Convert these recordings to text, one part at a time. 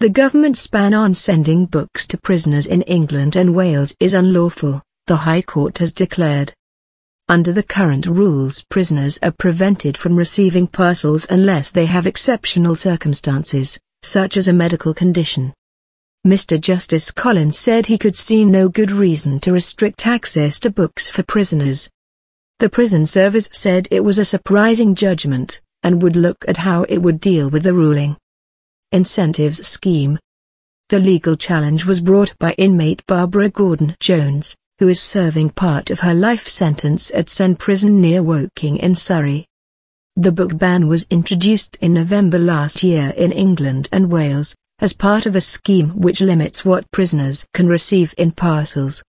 The government's ban on sending books to prisoners in England and Wales is unlawful, the High Court has declared. Under the current rules, prisoners are prevented from receiving parcels unless they have exceptional circumstances, such as a medical condition. Mr. Justice Collins said he could see no good reason to restrict access to books for prisoners. The prison service said it was a surprising judgment, and would look at how it would deal with the ruling. Incentives scheme. The legal challenge was brought by inmate Barbara Gordon-Jones, who is serving part of her life sentence at Sun Prison near Woking in Surrey. The book ban was introduced in November last year in England and Wales, as part of a scheme which limits what prisoners can receive in parcels.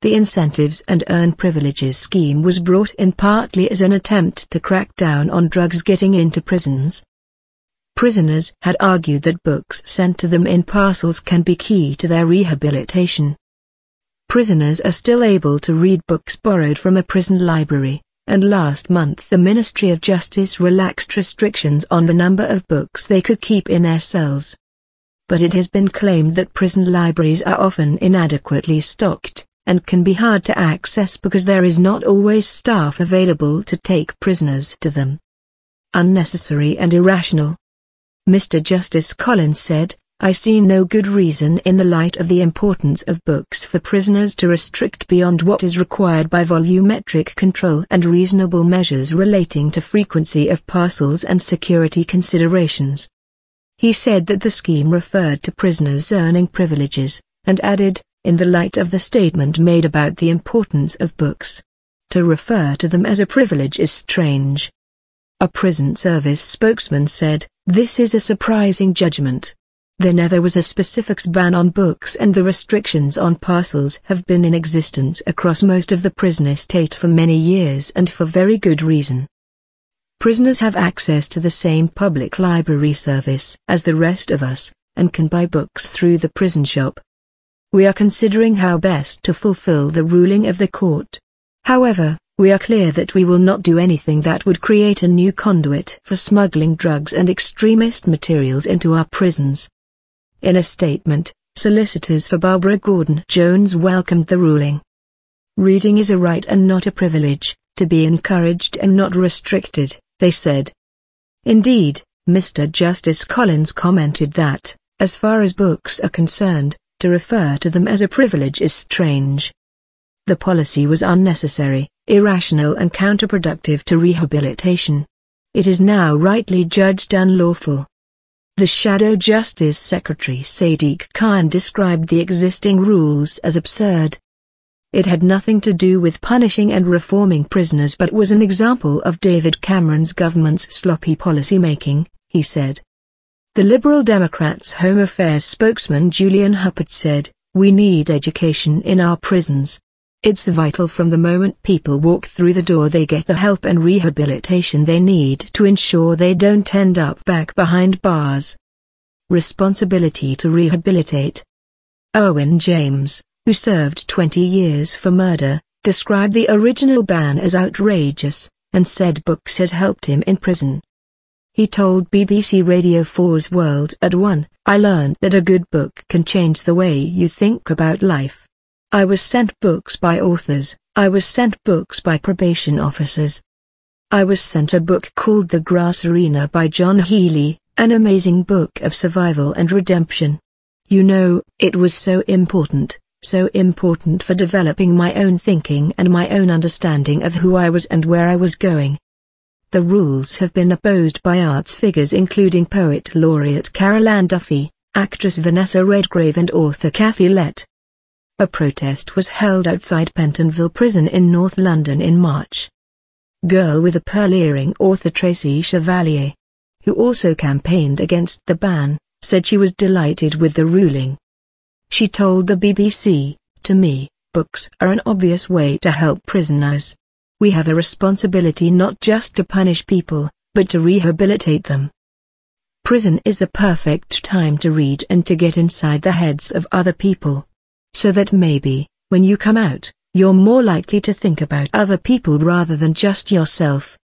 The Incentives and Earn Privileges scheme was brought in partly as an attempt to crack down on drugs getting into prisons. Prisoners had argued that books sent to them in parcels can be key to their rehabilitation. Prisoners are still able to read books borrowed from a prison library, and last month the Ministry of Justice relaxed restrictions on the number of books they could keep in their cells. But it has been claimed that prison libraries are often inadequately stocked, and can be hard to access because there is not always staff available to take prisoners to them. Unnecessary and irrational. Mr. Justice Collins said, "I see no good reason in the light of the importance of books for prisoners to restrict beyond what is required by volumetric control and reasonable measures relating to frequency of parcels and security considerations." He said that the scheme referred to prisoners earning privileges, and added, in the light of the statement made about the importance of books, to refer to them as a privilege is strange. A prison service spokesman said, "This is a surprising judgment. There never was a specifics ban on books, and the restrictions on parcels have been in existence across most of the prison estate for many years, and for very good reason. Prisoners have access to the same public library service as the rest of us, and can buy books through the prison shop. We are considering how best to fulfill the ruling of the court. However, we are clear that we will not do anything that would create a new conduit for smuggling drugs and extremist materials into our prisons." In a statement, solicitors for Barbara Gordon-Jones welcomed the ruling. "Reading is a right and not a privilege, to be encouraged and not restricted," they said. Indeed, Mr. Justice Collins commented that, as far as books are concerned, to refer to them as a privilege is strange. The policy was unnecessary, irrational and counterproductive to rehabilitation. It is now rightly judged unlawful. The Shadow Justice Secretary Sadiq Khan described the existing rules as absurd. It had nothing to do with punishing and reforming prisoners but was an example of David Cameron's government's sloppy policy-making, he said. The Liberal Democrats' Home Affairs spokesman Julian Huppert said, "We need education in our prisons. It's vital from the moment people walk through the door they get the help and rehabilitation they need to ensure they don't end up back behind bars." Responsibility to rehabilitate. Owen James, who served 20 years for murder, described the original ban as outrageous, and said books had helped him in prison. He told BBC Radio 4's World at 1, "I learned that a good book can change the way you think about life. I was sent books by authors, I was sent books by probation officers. I was sent a book called The Grass Arena by John Healey, an amazing book of survival and redemption. You know, it was so important for developing my own thinking and my own understanding of who I was and where I was going." The rules have been opposed by arts figures including Poet Laureate Carol Ann Duffy, actress Vanessa Redgrave and author Kathy Lett. A protest was held outside Pentonville Prison in North London in March. Girl with a Pearl Earring author Tracy Chevalier, who also campaigned against the ban, said she was delighted with the ruling. She told the BBC, "To me, books are an obvious way to help prisoners. We have a responsibility not just to punish people, but to rehabilitate them. Prison is the perfect time to read and to get inside the heads of other people. So that maybe, when you come out, you're more likely to think about other people rather than just yourself."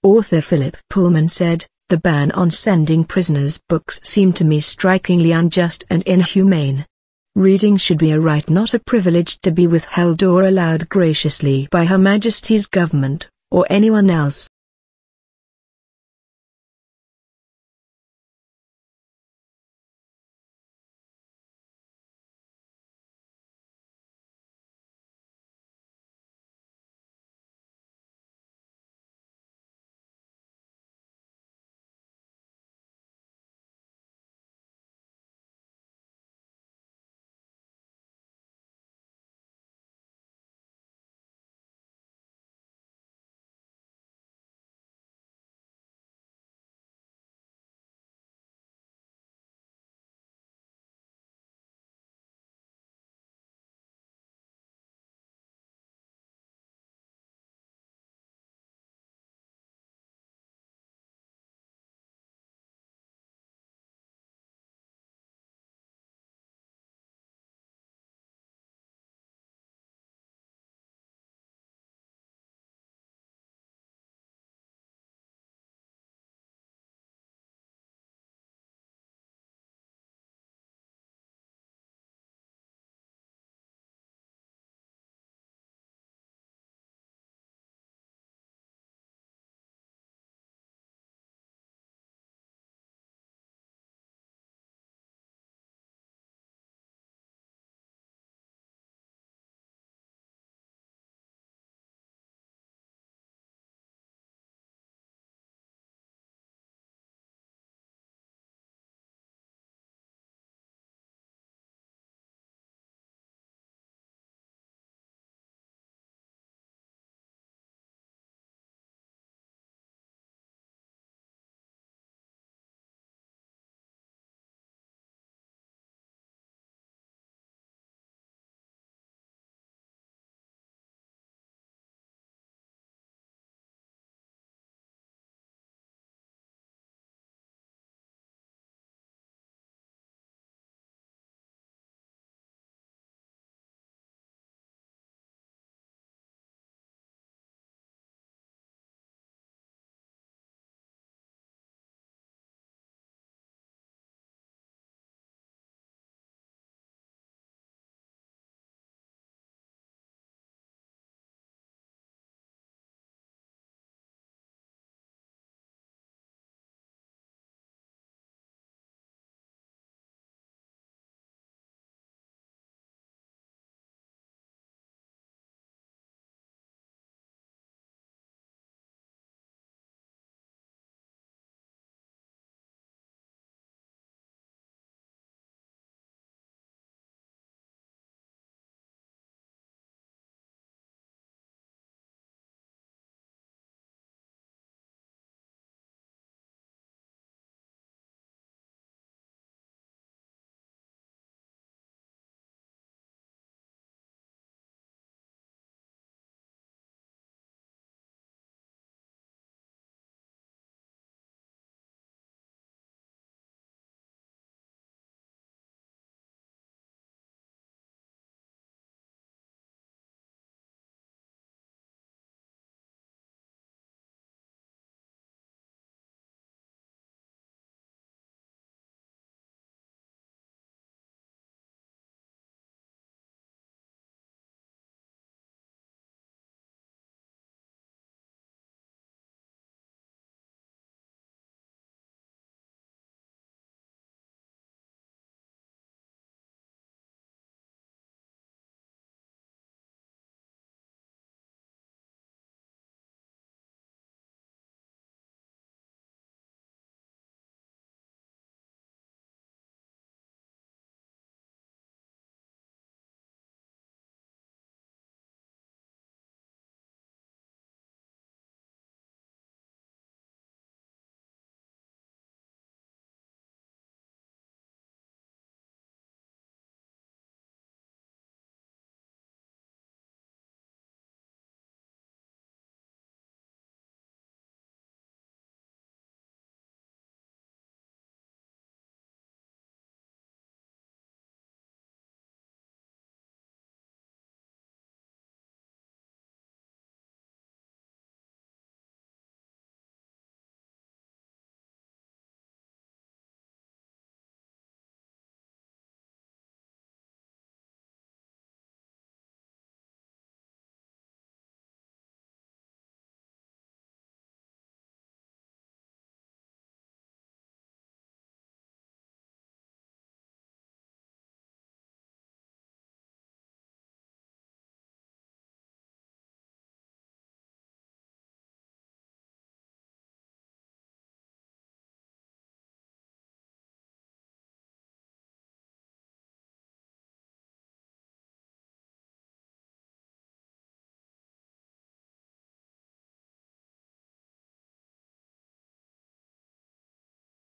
Author Philip Pullman said, The ban on sending prisoners books seemed to me strikingly unjust and inhumane. Reading should be a right, not a privilege to be withheld or allowed graciously by Her Majesty's government, or anyone else.